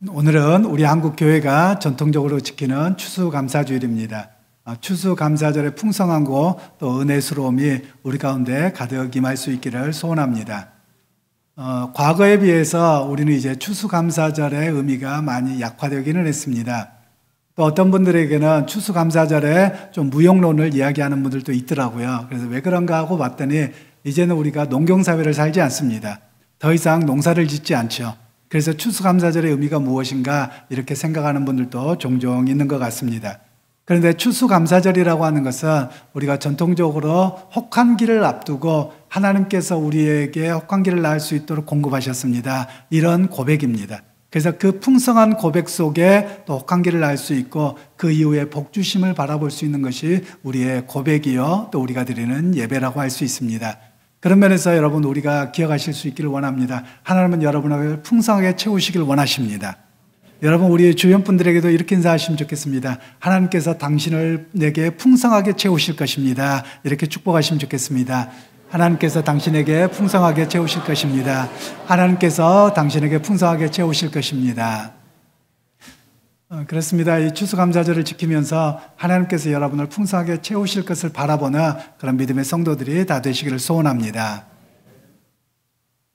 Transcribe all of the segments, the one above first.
오늘은 우리 한국교회가 전통적으로 지키는 추수감사주일입니다. 추수감사절의 풍성함과 또 은혜스러움이 우리 가운데 가득 임할 수 있기를 소원합니다. 과거에 비해서 우리는 이제 추수감사절의 의미가 많이 약화되기는 했습니다. 또 어떤 분들에게는 추수감사절에 좀 무용론을 이야기하는 분들도 있더라고요. 그래서 왜 그런가 하고 봤더니 이제는 우리가 농경사회를 살지 않습니다. 더 이상 농사를 짓지 않죠. 그래서 추수감사절의 의미가 무엇인가 이렇게 생각하는 분들도 종종 있는 것 같습니다. 그런데 추수감사절이라고 하는 것은 우리가 전통적으로 혹한기를 앞두고 하나님께서 우리에게 혹한기를 낳을 수 있도록 공급하셨습니다. 이런 고백입니다. 그래서 그 풍성한 고백 속에 또 혹한기를 낳을 수 있고 그 이후에 복주심을 바라볼 수 있는 것이 우리의 고백이요 또 우리가 드리는 예배라고 할 수 있습니다. 그런 면에서 여러분 우리가 기억하실 수 있기를 원합니다. 하나님은 여러분을 풍성하게 채우시길 원하십니다. 여러분 우리 주변 분들에게도 이렇게 인사하시면 좋겠습니다. 하나님께서 당신을 내게 풍성하게 채우실 것입니다. 이렇게 축복하시면 좋겠습니다. 하나님께서 당신에게 풍성하게 채우실 것입니다. 하나님께서 당신에게 풍성하게 채우실 것입니다. 그렇습니다. 이 추수감사절을 지키면서 하나님께서 여러분을 풍성하게 채우실 것을 바라보는 그런 믿음의 성도들이 다 되시기를 소원합니다.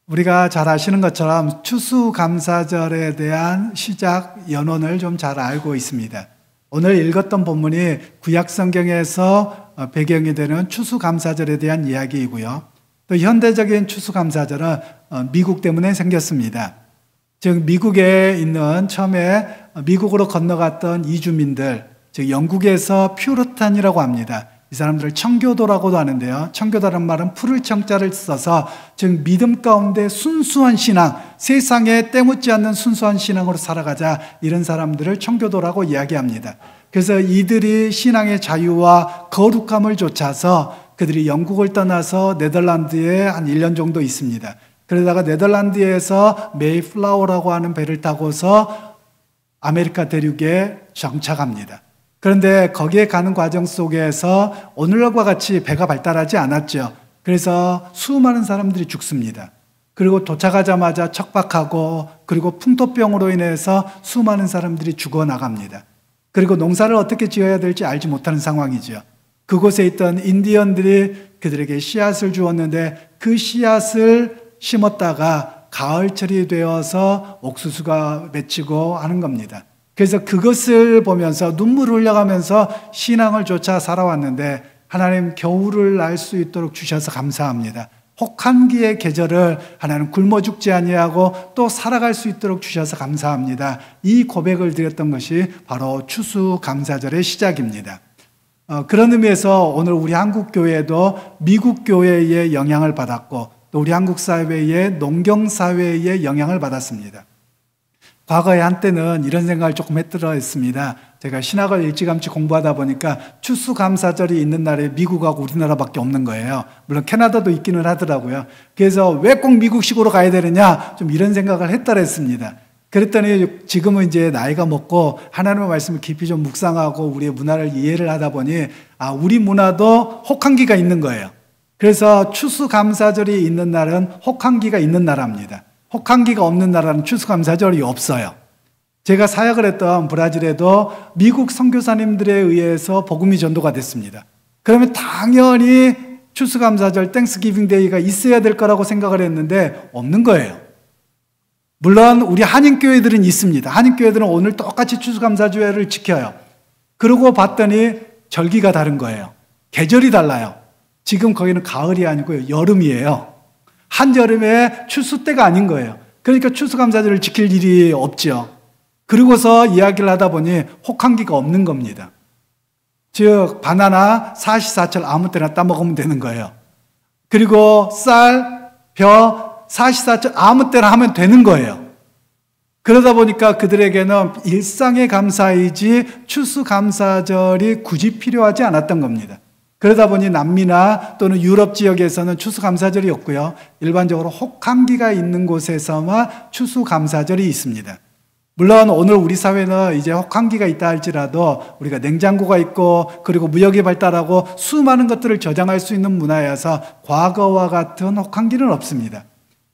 우리가 잘 아시는 것처럼 추수감사절에 대한 시작 연원을 좀 잘 알고 있습니다. 오늘 읽었던 본문이 구약성경에서 배경이 되는 추수감사절에 대한 이야기이고요. 또 현대적인 추수감사절은 미국 때문에 생겼습니다. 즉 미국에 있는 처음에 미국으로 건너갔던 이주민들, 즉 영국에서 퓨리탄이라고 합니다. 이 사람들을 청교도라고도 하는데요. 청교도라는 말은 푸를 청자를 써서 즉 믿음 가운데 순수한 신앙, 세상에 때묻지 않는 순수한 신앙으로 살아가자 이런 사람들을 청교도라고 이야기합니다. 그래서 이들이 신앙의 자유와 거룩함을 좇아서 그들이 영국을 떠나서 네덜란드에 한 1년 정도 있습니다. 그러다가 네덜란드에서 메이플라워라고 하는 배를 타고서 아메리카 대륙에 정착합니다. 그런데 거기에 가는 과정 속에서 오늘과 같이 배가 발달하지 않았죠. 그래서 수많은 사람들이 죽습니다. 그리고 도착하자마자 척박하고 그리고 풍토병으로 인해서 수많은 사람들이 죽어나갑니다. 그리고 농사를 어떻게 지어야 될지 알지 못하는 상황이죠. 그곳에 있던 인디언들이 그들에게 씨앗을 주었는데 그 씨앗을 심었다가 가을철이 되어서 옥수수가 맺히고 하는 겁니다. 그래서 그것을 보면서 눈물을 흘려가면서 신앙을 좇아 살아왔는데 하나님 겨울을 날 수 있도록 주셔서 감사합니다. 혹한기의 계절을 하나님 굶어 죽지 아니하고 또 살아갈 수 있도록 주셔서 감사합니다. 이 고백을 드렸던 것이 바로 추수감사절의 시작입니다. 그런 의미에서 오늘 우리 한국교회도 미국 교회의 영향을 받았고 또 우리 한국 사회의 농경사회의 영향을 받았습니다. 과거에 한때는 이런 생각을 조금 했습니다. 제가 신학을 일찌감치 공부하다 보니까 추수감사절이 있는 날에 미국하고 우리나라밖에 없는 거예요. 물론 캐나다도 있기는 하더라고요. 그래서 왜 꼭 미국식으로 가야 되느냐 좀 이런 생각을 했더랬습니다. 그랬더니 지금은 이제 나이가 먹고 하나님의 말씀을 깊이 좀 묵상하고 우리의 문화를 이해를 하다 보니 우리 문화도 혹한기가 있는 거예요. 그래서 추수감사절이 있는 날은 혹한기가 있는 나라입니다. 혹한기가 없는 나라는 추수감사절이 없어요. 제가 사역을 했던 브라질에도 미국 선교사님들에 의해서 복음이 전도가 됐습니다. 그러면 당연히 추수감사절 땡스기빙 데이가 있어야 될 거라고 생각을 했는데 없는 거예요. 물론 우리 한인교회들은 있습니다. 한인교회들은 오늘 똑같이 추수감사절을 지켜요. 그러고 봤더니 절기가 다른 거예요. 계절이 달라요. 지금 거기는 가을이 아니고요. 여름이에요. 한여름에 추수 때가 아닌 거예요. 그러니까 추수감사절을 지킬 일이 없죠. 그리고서 이야기를 하다 보니 혹한기가 없는 겁니다. 즉 바나나 사시사철 아무 때나 따먹으면 되는 거예요. 그리고 쌀, 벼 사시사철 아무 때나 하면 되는 거예요. 그러다 보니까 그들에게는 일상의 감사이지 추수감사절이 굳이 필요하지 않았던 겁니다. 그러다 보니 남미나 또는 유럽 지역에서는 추수감사절이 없고요. 일반적으로 혹한기가 있는 곳에서만 추수감사절이 있습니다. 물론 오늘 우리 사회는 이제 혹한기가 있다 할지라도 우리가 냉장고가 있고 그리고 무역이 발달하고 수많은 것들을 저장할 수 있는 문화여서 과거와 같은 혹한기는 없습니다.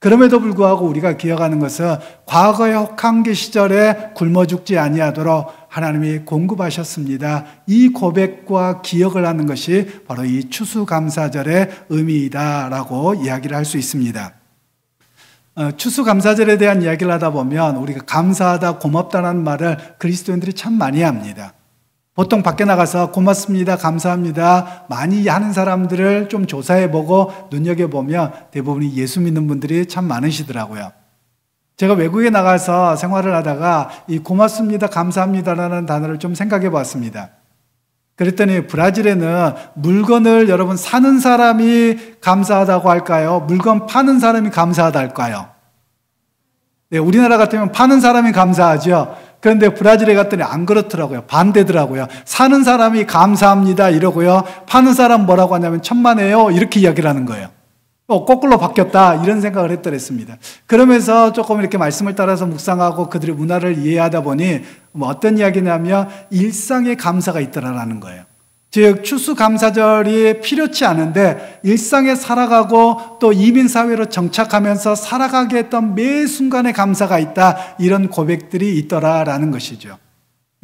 그럼에도 불구하고 우리가 기억하는 것은 과거의 혹한기 시절에 굶어 죽지 아니하도록 하나님이 공급하셨습니다. 이 고백과 기억을 하는 것이 바로 이 추수감사절의 의미이다라고 이야기를 할 수 있습니다. 추수감사절에 대한 이야기를 하다 보면 우리가 감사하다, 고맙다는 말을 그리스도인들이 참 많이 합니다. 보통 밖에 나가서 고맙습니다, 감사합니다 많이 하는 사람들을 좀 조사해보고 눈여겨보면 대부분이 예수 믿는 분들이 참 많으시더라고요. 제가 외국에 나가서 생활을 하다가 이 고맙습니다, 감사합니다라는 단어를 좀 생각해 봤습니다. 그랬더니 브라질에는 물건을 여러분 사는 사람이 감사하다고 할까요? 물건 파는 사람이 감사하다 할까요? 네, 우리나라 같으면 파는 사람이 감사하죠. 그런데 브라질에 갔더니 안 그렇더라고요. 반대더라고요. 사는 사람이 감사합니다 이러고요. 파는 사람 뭐라고 하냐면 천만에요 이렇게 이야기를 하는 거예요. 거꾸로 바뀌었다 이런 생각을 했더랬습니다. 그러면서 조금 이렇게 말씀을 따라서 묵상하고 그들의 문화를 이해하다 보니 어떤 이야기냐면 일상의 감사가 있더라라는 거예요. 즉 추수감사절이 필요치 않은데 일상에 살아가고 또 이민사회로 정착하면서 살아가게 했던 매 순간의 감사가 있다, 이런 고백들이 있더라라는 것이죠.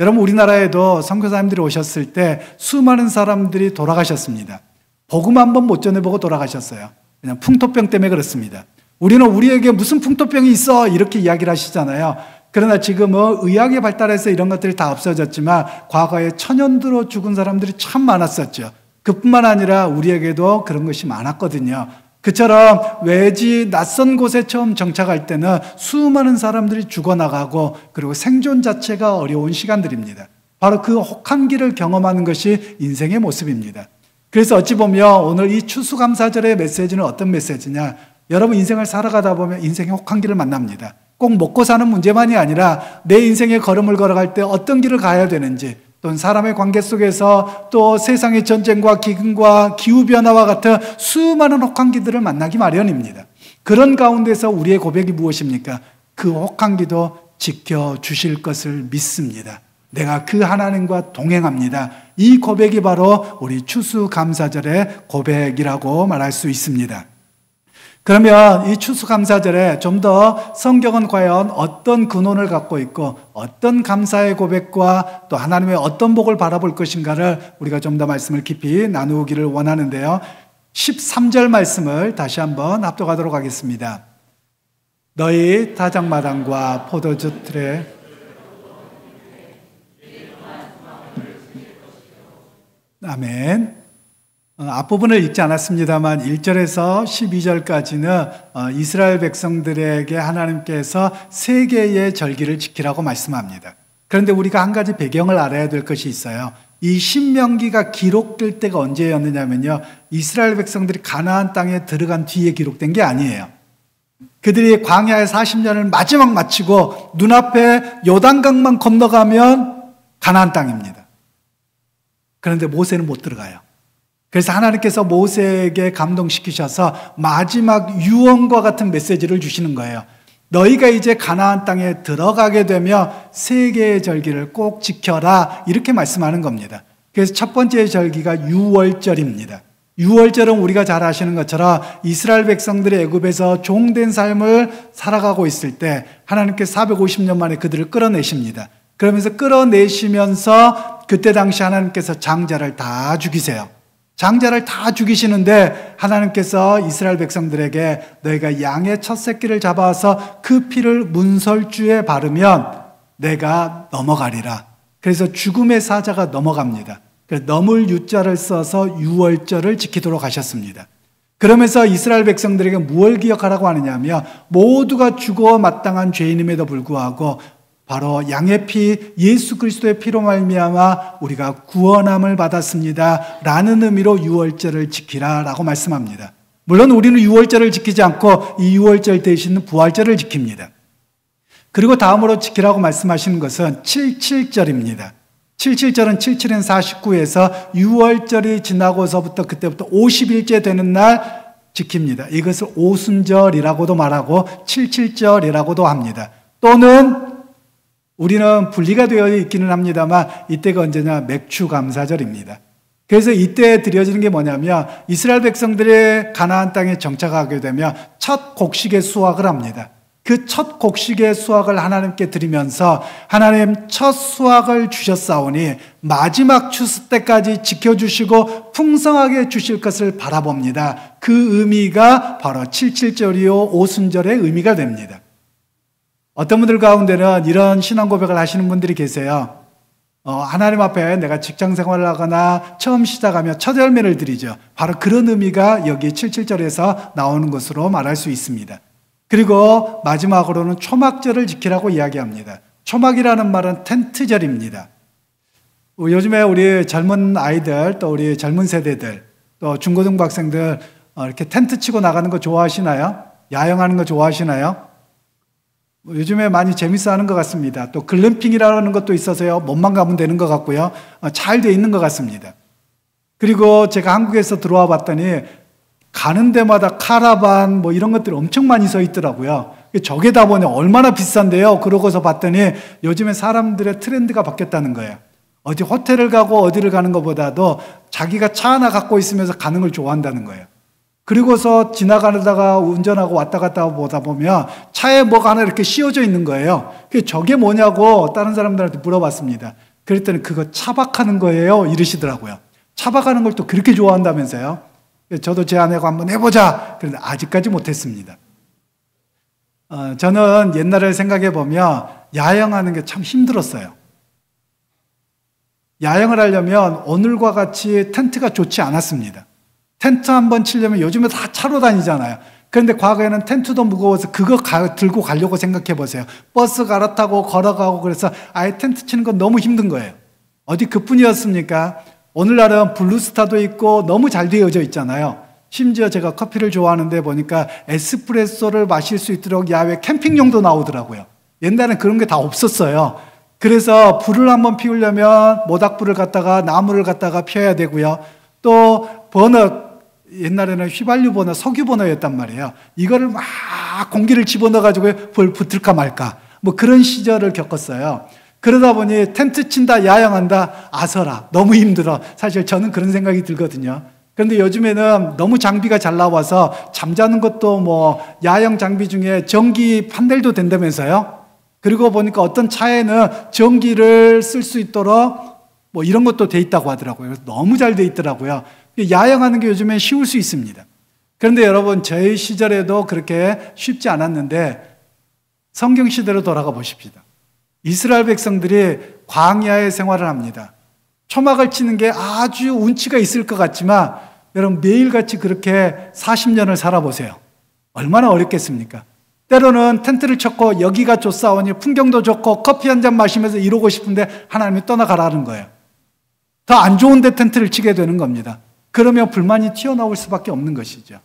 여러분, 우리나라에도 선교사님들이 오셨을 때 수많은 사람들이 돌아가셨습니다. 복음 한 번 못 전해보고 돌아가셨어요. 그냥 풍토병 때문에 그렇습니다. 우리는 우리에게 무슨 풍토병이 있어 이렇게 이야기를 하시잖아요. 그러나 지금은 의학이 발달해서 이런 것들이 다 없어졌지만 과거에 천연두로 죽은 사람들이 참 많았었죠. 그뿐만 아니라 우리에게도 그런 것이 많았거든요. 그처럼 외지 낯선 곳에 처음 정착할 때는 수많은 사람들이 죽어나가고 그리고 생존 자체가 어려운 시간들입니다. 바로 그 혹한기를 경험하는 것이 인생의 모습입니다. 그래서 어찌 보면 오늘 이 추수감사절의 메시지는 어떤 메시지냐, 여러분 인생을 살아가다 보면 인생의 혹한기를 만납니다. 꼭 먹고 사는 문제만이 아니라 내 인생의 걸음을 걸어갈 때 어떤 길을 가야 되는지, 또는 사람의 관계 속에서 또 세상의 전쟁과 기근과 기후변화와 같은 수많은 혹한기들을 만나기 마련입니다. 그런 가운데서 우리의 고백이 무엇입니까? 그 혹한기도 지켜주실 것을 믿습니다. 내가 그 하나님과 동행합니다. 이 고백이 바로 우리 추수감사절의 고백이라고 말할 수 있습니다. 그러면 이 추수감사절에 좀 더 성경은 과연 어떤 근원을 갖고 있고 어떤 감사의 고백과 또 하나님의 어떤 복을 바라볼 것인가를 우리가 좀 더 말씀을 깊이 나누기를 원하는데요. 13절 말씀을 다시 한번 합독하도록 하겠습니다. 너희 다장마당과 포도주 틀에 아멘. 앞부분을 읽지 않았습니다만 1절에서 12절까지는 이스라엘 백성들에게 하나님께서 세 개의 절기를 지키라고 말씀합니다. 그런데 우리가 한 가지 배경을 알아야 될 것이 있어요. 이 신명기가 기록될 때가 언제였느냐면요, 이스라엘 백성들이 가나안 땅에 들어간 뒤에 기록된 게 아니에요. 그들이 광야의 40년을 마지막 마치고 눈앞에 요단강만 건너가면 가나안 땅입니다. 그런데 모세는 못 들어가요. 그래서 하나님께서 모세에게 감동시키셔서 마지막 유언과 같은 메시지를 주시는 거예요. 너희가 이제 가나안 땅에 들어가게 되면 세 개의 절기를 꼭 지켜라, 이렇게 말씀하는 겁니다. 그래서 첫 번째 절기가 유월절입니다. 유월절은 우리가 잘 아시는 것처럼 이스라엘 백성들이 애굽에서 종된 삶을 살아가고 있을 때 하나님께서 450년 만에 그들을 끌어내십니다. 그러면서 끌어내시면서 그때 당시 하나님께서 장자를 다 죽이세요. 장자를 다 죽이시는데 하나님께서 이스라엘 백성들에게 너희가 양의 첫 새끼를 잡아서 그 피를 문설주에 바르면 내가 넘어가리라. 그래서 죽음의 사자가 넘어갑니다. 넘을 유자를 써서 유월절을 지키도록 하셨습니다. 그러면서 이스라엘 백성들에게 무엇을 기억하라고 하느냐면 모두가 죽어 마땅한 죄인임에도 불구하고 바로 양의 피, 예수 그리스도의 피로 말미암아 우리가 구원함을 받았습니다 라는 의미로 유월절을 지키라라고 말씀합니다. 물론 우리는 유월절을 지키지 않고 이 유월절 대신 부활절을 지킵니다. 그리고 다음으로 지키라고 말씀하시는 것은 77절입니다. 77절은 77인 49에서 유월절이 지나고서부터 그때부터 50일째 되는 날 지킵니다. 이것을 오순절이라고도 말하고 77절이라고도 합니다. 또는 우리는 분리가 되어 있기는 합니다만 이때가 언제냐, 맥추감사절입니다. 그래서 이때 드려지는 게 뭐냐면 이스라엘 백성들이 가나안 땅에 정착하게 되면 첫 곡식의 수확을 합니다. 그 첫 곡식의 수확을 하나님께 드리면서 하나님 첫 수확을 주셨사오니 마지막 추수 때까지 지켜주시고 풍성하게 주실 것을 바라봅니다. 그 의미가 바로 77절이요 오순절의 의미가 됩니다. 어떤 분들 가운데는 이런 신앙 고백을 하시는 분들이 계세요. 하나님 앞에 내가 직장 생활을 하거나 처음 시작하면 첫 열매를 드리죠. 바로 그런 의미가 여기 77절에서 나오는 것으로 말할 수 있습니다. 그리고 마지막으로는 초막절을 지키라고 이야기합니다. 초막이라는 말은 텐트절입니다. 요즘에 우리 젊은 아이들, 또 우리 젊은 세대들, 또 중고등부 학생들 이렇게 텐트 치고 나가는 거 좋아하시나요? 야영하는 거 좋아하시나요? 요즘에 많이 재밌어 하는 것 같습니다. 또 글램핑이라는 것도 있어서요. 몸만 가면 되는 것 같고요. 잘 돼 있는 것 같습니다. 그리고 제가 한국에서 들어와 봤더니 가는 데마다 카라반 뭐 이런 것들이 엄청 많이 서 있더라고요. 저게 다 보니 얼마나 비싼데요. 그러고서 봤더니 요즘에 사람들의 트렌드가 바뀌었다는 거예요. 어디 호텔을 가고 어디를 가는 것보다도 자기가 차 하나 갖고 있으면서 가는 걸 좋아한다는 거예요. 그리고서 지나가다가 운전하고 왔다 갔다 보다 보면 차에 뭐가 하나 이렇게 씌워져 있는 거예요. 저게 뭐냐고 다른 사람들한테 물어봤습니다. 그랬더니 그거 차박하는 거예요 이러시더라고요. 차박하는 걸 또 그렇게 좋아한다면서요. 저도 제 아내가 한번 해보자. 그런데 아직까지 못했습니다. 저는 옛날을 생각해 보면 야영하는 게 참 힘들었어요. 야영을 하려면 오늘과 같이 텐트가 좋지 않았습니다. 텐트 한번 치려면 요즘에 다 차로 다니잖아요. 그런데 과거에는 텐트도 무거워서 그거 들고 가려고 생각해 보세요. 버스 갈아타고 걸어가고 그래서 아예 텐트 치는 건 너무 힘든 거예요. 어디 그뿐이었습니까? 오늘날은 블루스타도 있고 너무 잘 되어져 있잖아요. 심지어 제가 커피를 좋아하는데 보니까 에스프레소를 마실 수 있도록 야외 캠핑용도 나오더라고요. 옛날엔 그런 게 다 없었어요. 그래서 불을 한번 피우려면 모닥불을 갖다가 나무를 갖다가 피워야 되고요. 또 버너, 옛날에는 휘발유 버너, 석유 버너였단 말이에요. 이거를 막 공기를 집어넣어가지고 불 붙을까 말까 뭐 그런 시절을 겪었어요. 그러다 보니 텐트 친다, 야영한다, 아서라. 너무 힘들어. 사실 저는 그런 생각이 들거든요. 그런데 요즘에는 너무 장비가 잘 나와서 잠자는 것도 뭐 야영 장비 중에 전기 판넬도 된다면서요. 그리고 보니까 어떤 차에는 전기를 쓸 수 있도록 뭐 이런 것도 돼 있다고 하더라고요. 그래서 너무 잘 돼 있더라고요. 야영하는 게 요즘엔 쉬울 수 있습니다. 그런데 여러분, 저희 시절에도 그렇게 쉽지 않았는데 성경 시대로 돌아가 보십시다. 이스라엘 백성들이 광야의 생활을 합니다. 초막을 치는 게 아주 운치가 있을 것 같지만 여러분 매일같이 그렇게 40년을 살아보세요. 얼마나 어렵겠습니까? 때로는 텐트를 쳤고 여기가 좋사오니 풍경도 좋고 커피 한 잔 마시면서 이러고 싶은데 하나님이 떠나가라는 거예요. 더 안 좋은 데 텐트를 치게 되는 겁니다. 그러면 불만이 튀어나올 수밖에 없는 것이죠.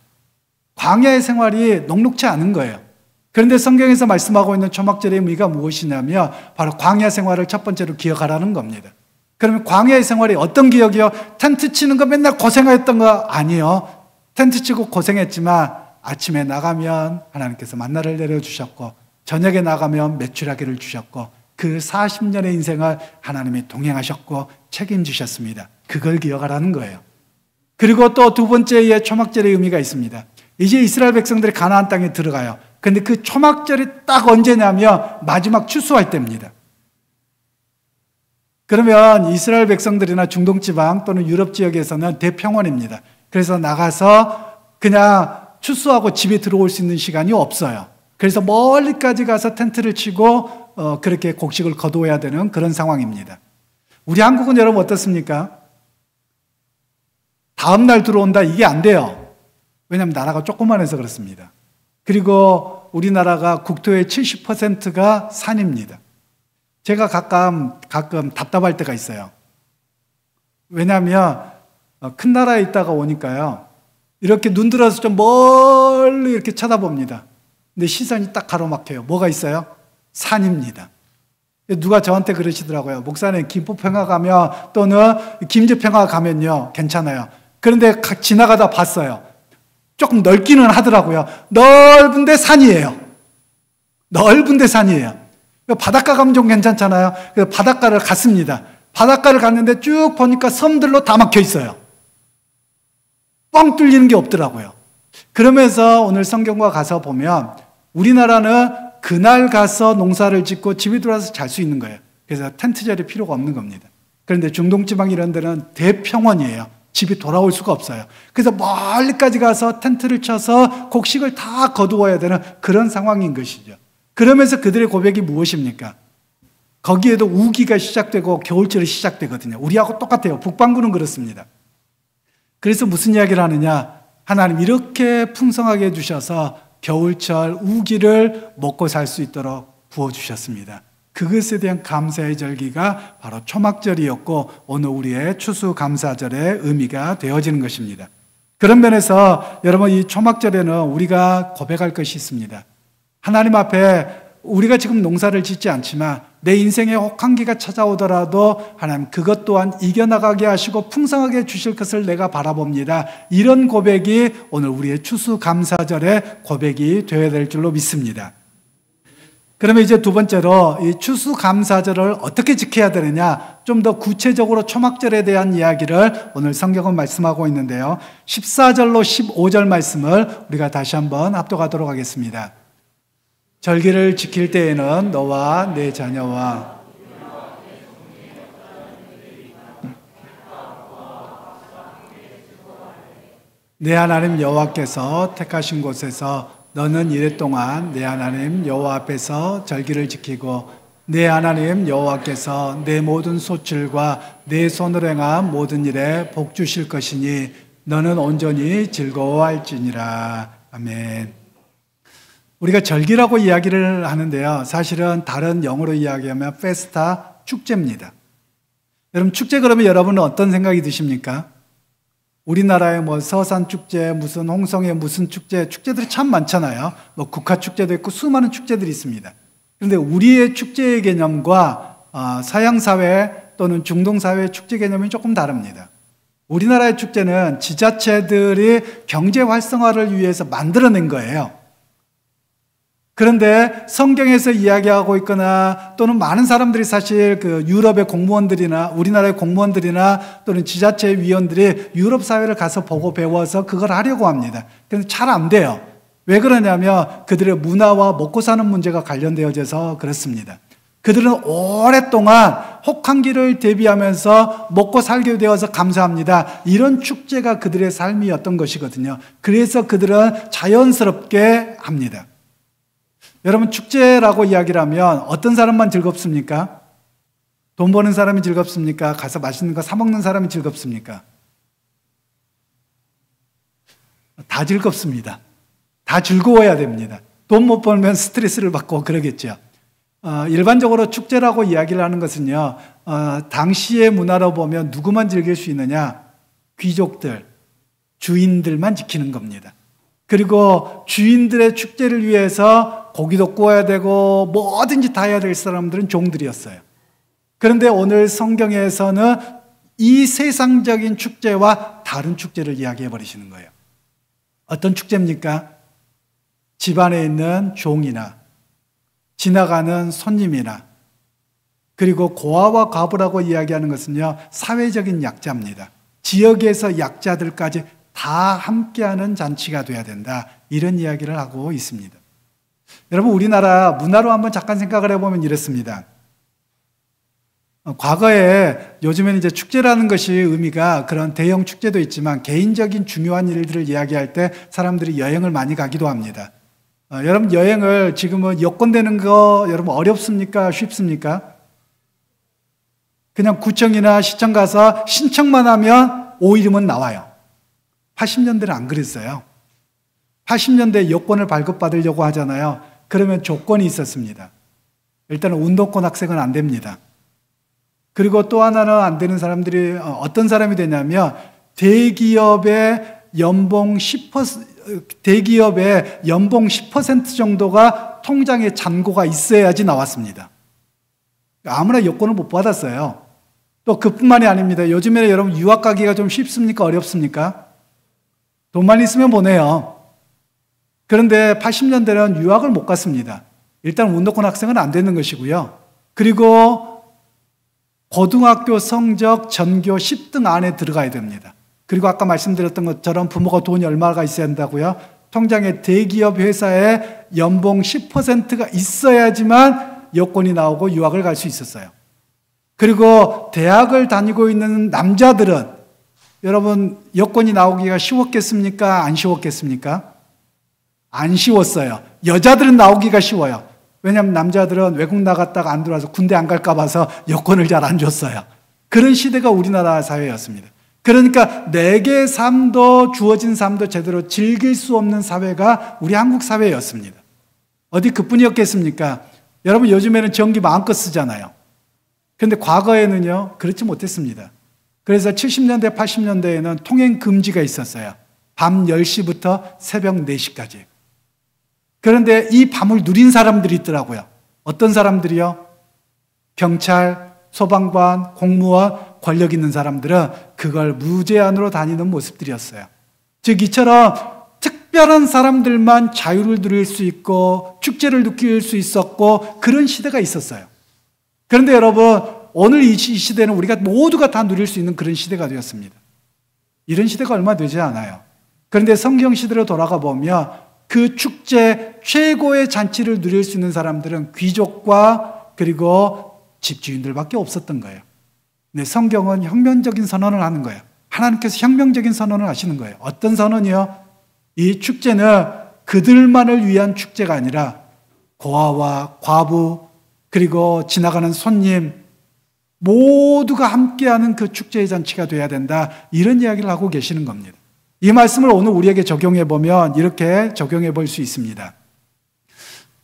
광야의 생활이 녹록지 않은 거예요. 그런데 성경에서 말씀하고 있는 초막절의 의미가 무엇이냐면 바로 광야 생활을 첫 번째로 기억하라는 겁니다. 그러면 광야의 생활이 어떤 기억이요? 텐트 치는 거 맨날 고생했던 거 아니에요. 텐트 치고 고생했지만 아침에 나가면 하나님께서 만나를 내려주셨고 저녁에 나가면 메추라기를 주셨고 그 40년의 인생을 하나님이 동행하셨고 책임지셨습니다. 그걸 기억하라는 거예요. 그리고 또 두 번째의 초막절의 의미가 있습니다. 이제 이스라엘 백성들이 가나안 땅에 들어가요. 근데 그 초막절이 딱 언제냐면 마지막 추수할 때입니다. 그러면 이스라엘 백성들이나 중동지방 또는 유럽 지역에서는 대평원입니다. 그래서 나가서 그냥 추수하고 집에 들어올 수 있는 시간이 없어요. 그래서 멀리까지 가서 텐트를 치고 그렇게 곡식을 거두어야 되는 그런 상황입니다. 우리 한국은 여러분 어떻습니까? 다음 날 들어온다, 이게 안 돼요. 왜냐하면 나라가 조그만해서 그렇습니다. 그리고 우리나라가 국토의 70%가 산입니다. 제가 가끔 답답할 때가 있어요. 왜냐하면 큰 나라에 있다가 오니까요. 이렇게 눈 들어서 좀 멀리 이렇게 쳐다봅니다. 근데 시선이 딱 가로막혀요. 뭐가 있어요? 산입니다. 누가 저한테 그러시더라고요. 목사님 김포평화 가면 또는 김제평화 가면요 괜찮아요. 그런데 지나가다 봤어요. 조금 넓기는 하더라고요. 넓은데 산이에요. 넓은데 산이에요. 바닷가 가면 좀 괜찮잖아요. 그래서 바닷가를 갔습니다. 바닷가를 갔는데 쭉 보니까 섬들로 다 막혀 있어요. 뻥 뚫리는 게 없더라고요. 그러면서 오늘 성경과 가서 보면 우리나라는 그날 가서 농사를 짓고 집에 들어와서 잘 수 있는 거예요. 그래서 텐트 자리 필요가 없는 겁니다. 그런데 중동지방 이런 데는 대평원이에요. 집이 돌아올 수가 없어요. 그래서 멀리까지 가서 텐트를 쳐서 곡식을 다 거두어야 되는 그런 상황인 것이죠. 그러면서 그들의 고백이 무엇입니까? 거기에도 우기가 시작되고 겨울철이 시작되거든요. 우리하고 똑같아요. 북반구는 그렇습니다. 그래서 무슨 이야기를 하느냐? 하나님 이렇게 풍성하게 해주셔서 겨울철 우기를 먹고 살 수 있도록 부어주셨습니다. 그것에 대한 감사의 절기가 바로 초막절이었고 오늘 우리의 추수감사절의 의미가 되어지는 것입니다. 그런 면에서 여러분 이 초막절에는 우리가 고백할 것이 있습니다. 하나님 앞에 우리가 지금 농사를 짓지 않지만 내 인생에 혹한기가 찾아오더라도 하나님 그것 또한 이겨나가게 하시고 풍성하게 주실 것을 내가 바라봅니다. 이런 고백이 오늘 우리의 추수감사절의 고백이 되어야 될 줄로 믿습니다. 그러면 이제 두 번째로 이 추수감사절을 어떻게 지켜야 되느냐, 좀 더 구체적으로 초막절에 대한 이야기를 오늘 성경은 말씀하고 있는데요. 14절로 15절 말씀을 우리가 다시 한번 합독하도록 하겠습니다. 절기를 지킬 때에는 너와 내 자녀와 내 하나님 여호와께서 택하신 곳에서 너는 이래 동안 내 하나님 여호와 앞에서 절기를 지키고 내 하나님 여호와께서 내 모든 소출과 내 손으로 행한 모든 일에 복 주실 것이니 너는 온전히 즐거워할지니라. 아멘. 우리가 절기라고 이야기를 하는데요. 사실은 다른 영어로 이야기하면 페스타, 축제입니다. 여러분 축제 그러면 여러분은 어떤 생각이 드십니까? 우리나라에 뭐 서산축제, 무슨 홍성의 무슨 축제, 축제들이 참 많잖아요. 뭐 국화축제도 있고 수많은 축제들이 있습니다. 그런데 우리의 축제의 개념과 서양사회 또는 중동사회의 축제 개념이 조금 다릅니다. 우리나라의 축제는 지자체들이 경제 활성화를 위해서 만들어낸 거예요. 그런데 성경에서 이야기하고 있거나 또는 많은 사람들이 사실 그 유럽의 공무원들이나 우리나라의 공무원들이나 또는 지자체 위원들이 유럽 사회를 가서 보고 배워서 그걸 하려고 합니다. 그런데 잘 안 돼요. 왜 그러냐면 그들의 문화와 먹고 사는 문제가 관련되어져서 그렇습니다. 그들은 오랫동안 혹한기를 대비하면서 먹고 살게 되어서 감사합니다. 이런 축제가 그들의 삶이었던 것이거든요. 그래서 그들은 자연스럽게 합니다. 여러분 축제라고 이야기를 하면 어떤 사람만 즐겁습니까? 돈 버는 사람이 즐겁습니까? 가서 맛있는 거 사 먹는 사람이 즐겁습니까? 다 즐겁습니다. 다 즐거워야 됩니다. 돈 못 벌면 스트레스를 받고 그러겠죠. 일반적으로 축제라고 이야기를 하는 것은요, 당시의 문화로 보면 누구만 즐길 수 있느냐? 귀족들, 주인들만 지키는 겁니다. 그리고 주인들의 축제를 위해서 고기도 구워야 되고 뭐든지 다 해야 될 사람들은 종들이었어요. 그런데 오늘 성경에서는 이 세상적인 축제와 다른 축제를 이야기해 버리시는 거예요. 어떤 축제입니까? 집안에 있는 종이나 지나가는 손님이나 그리고 고아와 과부라고 이야기하는 것은요, 사회적인 약자입니다. 지역에서 약자들까지 다 함께하는 잔치가 돼야 된다. 이런 이야기를 하고 있습니다. 여러분 우리나라 문화로 한번 잠깐 생각을 해보면 이렇습니다. 과거에 요즘에는 이제 축제라는 것이 의미가 그런 대형 축제도 있지만 개인적인 중요한 일들을 이야기할 때 사람들이 여행을 많이 가기도 합니다. 여러분 여행을 지금은 여권 되는 거 여러분 어렵습니까? 쉽습니까? 그냥 구청이나 시청 가서 신청만 하면 5일이면 나와요. 80년대는 안 그랬어요. 80년대 여권을 발급받으려고 하잖아요. 그러면 조건이 있었습니다. 일단은 운동권 학생은 안 됩니다. 그리고 또 하나는 안 되는 사람들이 어떤 사람이 되냐면 대기업의 연봉 10% 정도가 통장에 잔고가 있어야지 나왔습니다. 아무나 여권을 못 받았어요. 또 그뿐만이 아닙니다. 요즘에 여러분 유학 가기가 좀 쉽습니까? 어렵습니까? 돈만 있으면 보내요. 그런데 80년대는 유학을 못 갔습니다. 일단 운동권 학생은 안 되는 것이고요. 그리고 고등학교 성적 전교 10등 안에 들어가야 됩니다. 그리고 아까 말씀드렸던 것처럼 부모가 돈이 얼마가 있어야 한다고요? 통장에 대기업 회사에 연봉 10%가 있어야지만 여권이 나오고 유학을 갈 수 있었어요. 그리고 대학을 다니고 있는 남자들은 여러분 여권이 나오기가 쉬웠겠습니까? 안 쉬웠겠습니까? 안 쉬웠어요. 여자들은 나오기가 쉬워요. 왜냐하면 남자들은 외국 나갔다가 안 들어와서 군대 안 갈까 봐서 여권을 잘 안 줬어요. 그런 시대가 우리나라 사회였습니다. 그러니까 내게 삶도 주어진 삶도 제대로 즐길 수 없는 사회가 우리 한국 사회였습니다. 어디 그뿐이었겠습니까? 여러분 요즘에는 전기 마음껏 쓰잖아요. 그런데 과거에는요 그렇지 못했습니다. 그래서 70년대 80년대에는 통행 금지가 있었어요. 밤 10시부터 새벽 4시까지. 그런데 이 밤을 누린 사람들이 있더라고요. 어떤 사람들이요? 경찰, 소방관, 공무원, 권력 있는 사람들은 그걸 무제한으로 다니는 모습들이었어요. 즉 이처럼 특별한 사람들만 자유를 누릴 수 있고 축제를 느낄 수 있었고 그런 시대가 있었어요. 그런데 여러분 오늘 이 시대는 우리가 모두가 다 누릴 수 있는 그런 시대가 되었습니다. 이런 시대가 얼마 되지 않아요. 그런데 성경 시대로 돌아가 보면 그 축제 최고의 잔치를 누릴 수 있는 사람들은 귀족과 그리고 집주인들밖에 없었던 거예요. 근데 성경은 혁명적인 선언을 하는 거예요. 하나님께서 혁명적인 선언을 하시는 거예요. 어떤 선언이요? 이 축제는 그들만을 위한 축제가 아니라 고아와 과부 그리고 지나가는 손님 모두가 함께하는 그 축제의 잔치가 돼야 된다. 이런 이야기를 하고 계시는 겁니다. 이 말씀을 오늘 우리에게 적용해 보면 이렇게 적용해 볼 수 있습니다.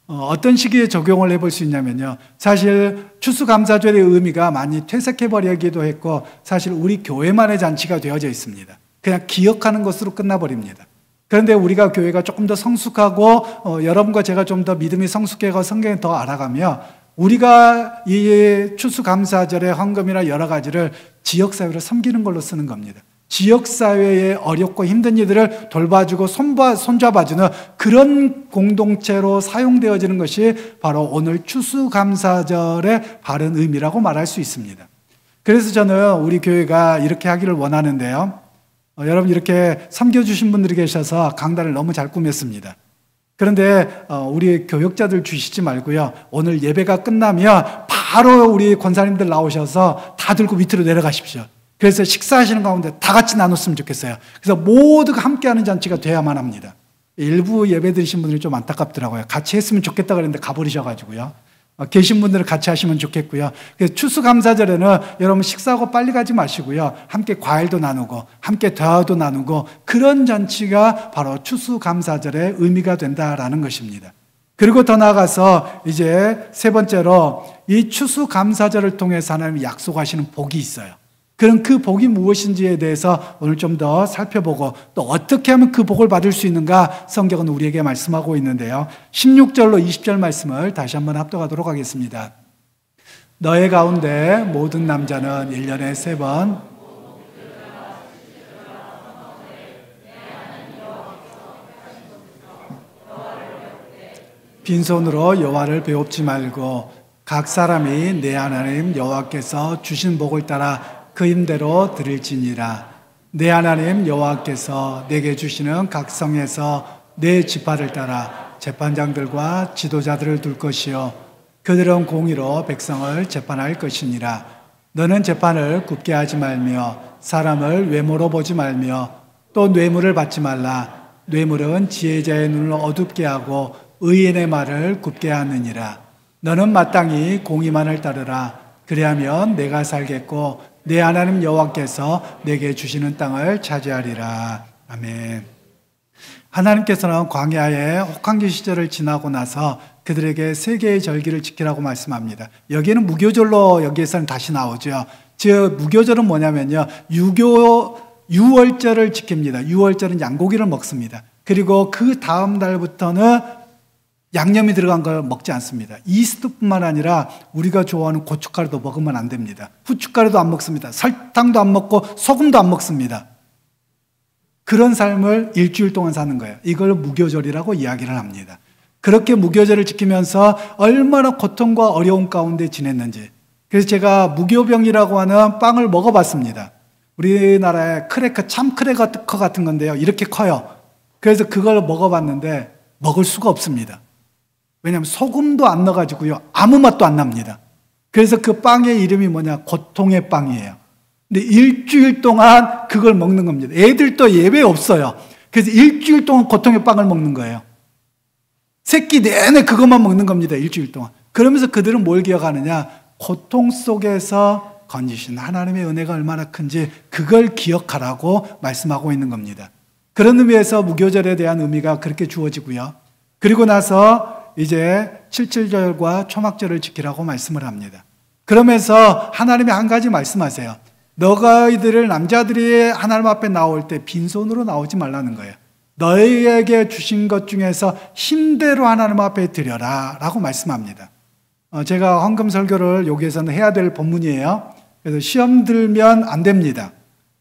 어떤 시기에 적용을 해볼 수 있냐면요. 사실 추수감사절의 의미가 많이 퇴색해버리기도 했고 사실 우리 교회만의 잔치가 되어져 있습니다. 그냥 기억하는 것으로 끝나버립니다. 그런데 우리가 교회가 조금 더 성숙하고 여러분과 제가 좀 더 믿음이 성숙해서 성경을 더 알아가며 우리가 이 추수감사절의 헌금이나 여러 가지를 지역사회로 섬기는 걸로 쓰는 겁니다. 지역사회의 어렵고 힘든 이들을 돌봐주고 손잡아주는 그런 공동체로 사용되어지는 것이 바로 오늘 추수감사절의 바른 의미라고 말할 수 있습니다. 그래서 저는 우리 교회가 이렇게 하기를 원하는데요. 여러분 이렇게 섬겨주신 분들이 계셔서 강단을 너무 잘 꾸몄습니다. 그런데 우리 교역자들 주시지 말고요. 오늘 예배가 끝나면 바로 우리 권사님들 나오셔서 다 들고 밑으로 내려가십시오. 그래서 식사하시는 가운데 다 같이 나눴으면 좋겠어요. 그래서 모두가 함께하는 잔치가 돼야만 합니다. 일부 예배 드리신 분들이 좀 안타깝더라고요. 같이 했으면 좋겠다 그랬는데 가버리셔가지고요. 계신 분들은 같이 하시면 좋겠고요. 그래서 추수감사절에는 여러분 식사하고 빨리 가지 마시고요. 함께 과일도 나누고 함께 대화도 나누고 그런 잔치가 바로 추수감사절의 의미가 된다라는 것입니다. 그리고 더 나아가서 이제 세 번째로 이 추수감사절을 통해서 하나님이 약속하시는 복이 있어요. 그럼 그 복이 무엇인지에 대해서 오늘 좀 더 살펴보고 또 어떻게 하면 그 복을 받을 수 있는가 성경은 우리에게 말씀하고 있는데요. 16절로 20절 말씀을 다시 한번 합독하도록 하겠습니다. 너의 가운데 모든 남자는 1년에 3번 빈손으로 여호와를 배웁지 말고 각 사람이 내 하나님 여호와께서 주신 복을 따라 그 임대로 드릴지니라. 내 하나님 여호와께서 내게 주시는 각 성에서 내 지파를 따라 재판장들과 지도자들을 둘 것이요 그들은 공의로 백성을 재판할 것이니라. 너는 재판을 굽게 하지 말며 사람을 외모로 보지 말며 또 뇌물을 받지 말라. 뇌물은 지혜자의 눈을 어둡게 하고 의인의 말을 굽게 하느니라. 너는 마땅히 공의만을 따르라. 그리하면 내가 살겠고 내 하나님 여호와께서 내게 주시는 땅을 차지하리라. 아멘. 하나님께서는 광야의 혹한기 시절을 지나고 나서 그들에게 3개의 절기를 지키라고 말씀합니다. 여기에는 무교절로 여기에서는 다시 나오죠. 즉 무교절은 뭐냐면요. 유월절을 지킵니다. 유월절은 양고기를 먹습니다. 그리고 그 다음 달부터는 양념이 들어간 걸 먹지 않습니다. 이스트뿐만 아니라 우리가 좋아하는 고춧가루도 먹으면 안 됩니다. 후춧가루도 안 먹습니다. 설탕도 안 먹고 소금도 안 먹습니다. 그런 삶을 일주일 동안 사는 거예요. 이걸 무교절이라고 이야기를 합니다. 그렇게 무교절을 지키면서 얼마나 고통과 어려움 가운데 지냈는지 그래서 제가 무교병이라고 하는 빵을 먹어봤습니다. 우리나라의 크래커, 참 크래커 같은 건데요. 이렇게 커요. 그래서 그걸 먹어봤는데 먹을 수가 없습니다. 왜냐하면 소금도 안 넣어가지고요. 아무 맛도 안 납니다. 그래서 그 빵의 이름이 뭐냐? 고통의 빵이에요. 근데 일주일 동안 그걸 먹는 겁니다. 애들도 예외 없어요. 그래서 일주일 동안 고통의 빵을 먹는 거예요. 새끼 내내 그것만 먹는 겁니다. 일주일 동안. 그러면서 그들은 뭘 기억하느냐? 고통 속에서 건지신 하나님의 은혜가 얼마나 큰지 그걸 기억하라고 말씀하고 있는 겁니다. 그런 의미에서 무교절에 대한 의미가 그렇게 주어지고요. 그리고 나서 이제 77절과 초막절을 지키라고 말씀을 합니다. 그러면서 하나님이 한 가지 말씀하세요. 너희들을 남자들이 하나님 앞에 나올 때 빈손으로 나오지 말라는 거예요. 너희에게 주신 것 중에서 힘대로 하나님 앞에 드려라 라고 말씀합니다. 제가 헌금 설교를 여기에서는 해야 될 본문이에요. 그래서 시험 들면 안 됩니다.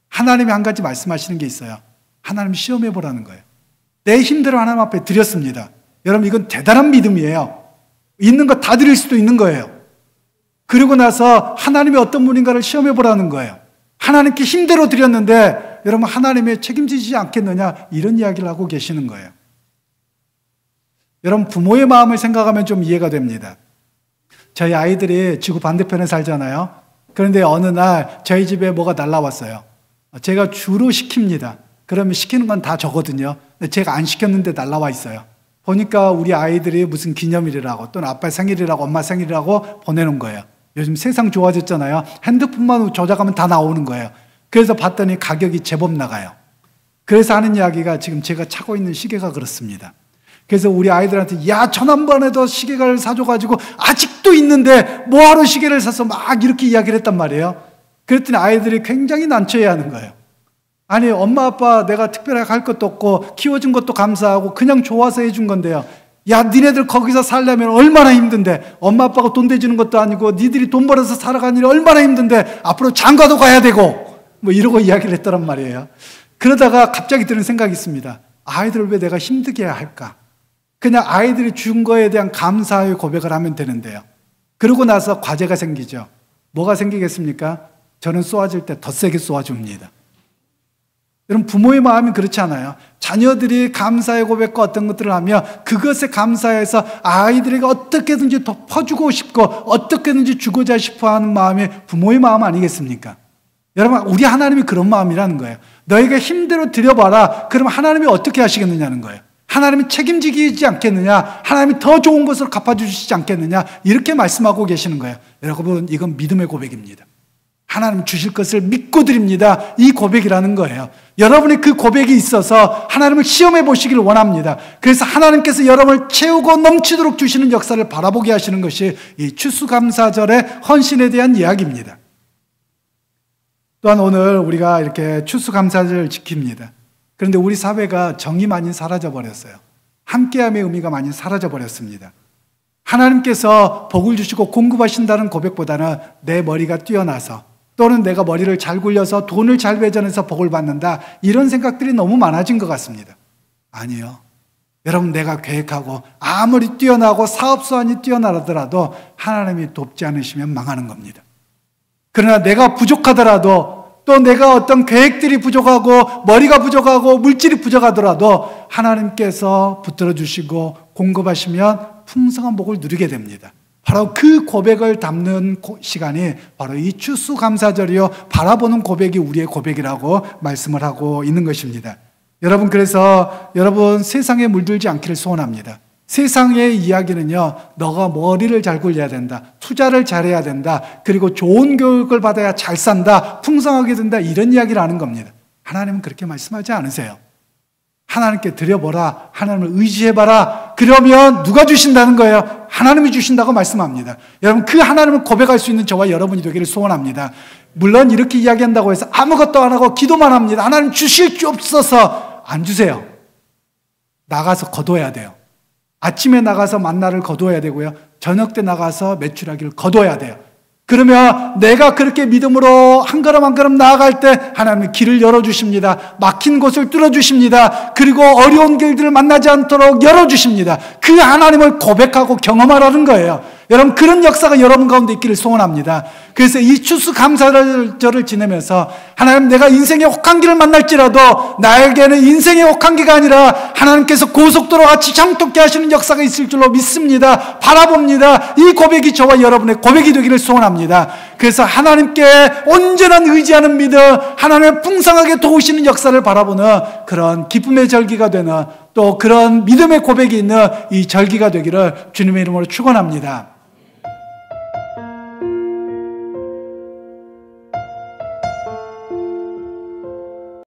하나님이 한 가지 말씀하시는 게 있어요. 하나님 시험해 보라는 거예요. 내 힘대로 하나님 앞에 드렸습니다. 여러분 이건 대단한 믿음이에요. 있는 거 다 드릴 수도 있는 거예요. 그리고 나서 하나님이 어떤 분인가를 시험해 보라는 거예요. 하나님께 힘대로 드렸는데 여러분 하나님이 책임지지 않겠느냐 이런 이야기를 하고 계시는 거예요. 여러분 부모의 마음을 생각하면 좀 이해가 됩니다. 저희 아이들이 지구 반대편에 살잖아요. 그런데 어느 날 저희 집에 뭐가 날라왔어요. 제가 주로 시킵니다. 그러면 시키는 건 다 저거든요. 제가 안 시켰는데 날라와 있어요. 보니까 우리 아이들이 무슨 기념일이라고 또는 아빠 생일이라고 엄마 생일이라고 보내놓은 거예요. 요즘 세상 좋아졌잖아요. 핸드폰만 조작하면 다 나오는 거예요. 그래서 봤더니 가격이 제법 나가요. 그래서 하는 이야기가 지금 제가 차고 있는 시계가 그렇습니다. 그래서 우리 아이들한테 야 천한번에도 시계를 사줘가지고 아직도 있는데 뭐하러 시계를 사서 막 이렇게 이야기를 했단 말이에요. 그랬더니 아이들이 굉장히 난처해하는 거예요. 아니 엄마 아빠 내가 특별하게 할 것도 없고 키워준 것도 감사하고 그냥 좋아서 해준 건데요. 야 니네들 거기서 살려면 얼마나 힘든데 엄마 아빠가 돈 대주는 것도 아니고 니들이 돈 벌어서 살아가는 일이 얼마나 힘든데 앞으로 장가도 가야 되고 뭐 이러고 이야기를 했더란 말이에요. 그러다가 갑자기 드는 생각이 있습니다. 아이들을 왜 내가 힘들게 해야 할까? 그냥 아이들이 준 거에 대한 감사의 고백을 하면 되는데요. 그러고 나서 과제가 생기죠. 뭐가 생기겠습니까? 저는 쏘아줄 때 더 세게 쏘아줍니다. 여러분 부모의 마음이 그렇지 않아요. 자녀들이 감사의 고백과 어떤 것들을 하며 그것에 감사해서 아이들에게 어떻게든지 더 퍼주고 싶고 어떻게든지 주고자 싶어하는 마음이 부모의 마음 아니겠습니까? 여러분 우리 하나님이 그런 마음이라는 거예요. 너희가 힘대로 드려봐라. 그럼 하나님이 어떻게 하시겠느냐는 거예요. 하나님이 책임지지 않겠느냐? 하나님이 더 좋은 것으로 갚아주시지 않겠느냐? 이렇게 말씀하고 계시는 거예요. 여러분 이건 믿음의 고백입니다. 하나님 주실 것을 믿고 드립니다. 이 고백이라는 거예요. 여러분이 그 고백이 있어서 하나님을 시험해 보시길 원합니다. 그래서 하나님께서 여러분을 채우고 넘치도록 주시는 역사를 바라보게 하시는 것이 이 추수감사절의 헌신에 대한 이야기입니다. 또한 오늘 우리가 이렇게 추수감사절을 지킵니다. 그런데 우리 사회가 정이 많이 사라져 버렸어요. 함께함의 의미가 많이 사라져 버렸습니다. 하나님께서 복을 주시고 공급하신다는 고백보다는 내 머리가 뛰어나서 또는 내가 머리를 잘 굴려서 돈을 잘 배전해서 복을 받는다 이런 생각들이 너무 많아진 것 같습니다. 아니요. 여러분 내가 계획하고 아무리 뛰어나고 사업수완이 뛰어나더라도 하나님이 돕지 않으시면 망하는 겁니다. 그러나 내가 부족하더라도 또 내가 어떤 계획들이 부족하고 머리가 부족하고 물질이 부족하더라도 하나님께서 붙들어 주시고 공급하시면 풍성한 복을 누리게 됩니다. 바로 그 고백을 담는 시간이 바로 이 추수감사절이요 바라보는 고백이 우리의 고백이라고 말씀을 하고 있는 것입니다. 여러분 그래서 여러분 세상에 물들지 않기를 소원합니다. 세상의 이야기는요 너가 머리를 잘 굴려야 된다, 투자를 잘해야 된다, 그리고 좋은 교육을 받아야 잘 산다, 풍성하게 된다 이런 이야기를 하는 겁니다. 하나님은 그렇게 말씀하지 않으세요. 하나님께 드려보라, 하나님을 의지해봐라. 그러면 누가 주신다는 거예요? 하나님이 주신다고 말씀합니다. 여러분 그 하나님을 고백할 수 있는 저와 여러분이 되기를 소원합니다. 물론 이렇게 이야기한다고 해서 아무것도 안 하고 기도만 합니다. 하나님 주실 줄 없어서 안 주세요. 나가서 거둬야 돼요. 아침에 나가서 만나를 거둬야 되고요. 저녁 때 나가서 매출하기를 거둬야 돼요. 그러면 내가 그렇게 믿음으로 한 걸음 한 걸음 나아갈 때 하나님이 길을 열어주십니다. 막힌 곳을 뚫어주십니다. 그리고 어려운 길들을 만나지 않도록 열어주십니다. 그 하나님을 고백하고 경험하라는 거예요. 여러분 그런 역사가 여러분 가운데 있기를 소원합니다. 그래서 이 추수감사절을 지내면서 하나님 내가 인생의 혹한기를 만날지라도 나에게는 인생의 혹한기가 아니라 하나님께서 고속도로 같이 장독케 하시는 역사가 있을 줄로 믿습니다. 바라봅니다. 이 고백이 저와 여러분의 고백이 되기를 소원합니다. 그래서 하나님께 온전한 의지하는 믿음, 하나님의 풍성하게 도우시는 역사를 바라보는 그런 기쁨의 절기가 되는 또 그런 믿음의 고백이 있는 이 절기가 되기를 주님의 이름으로 축원합니다.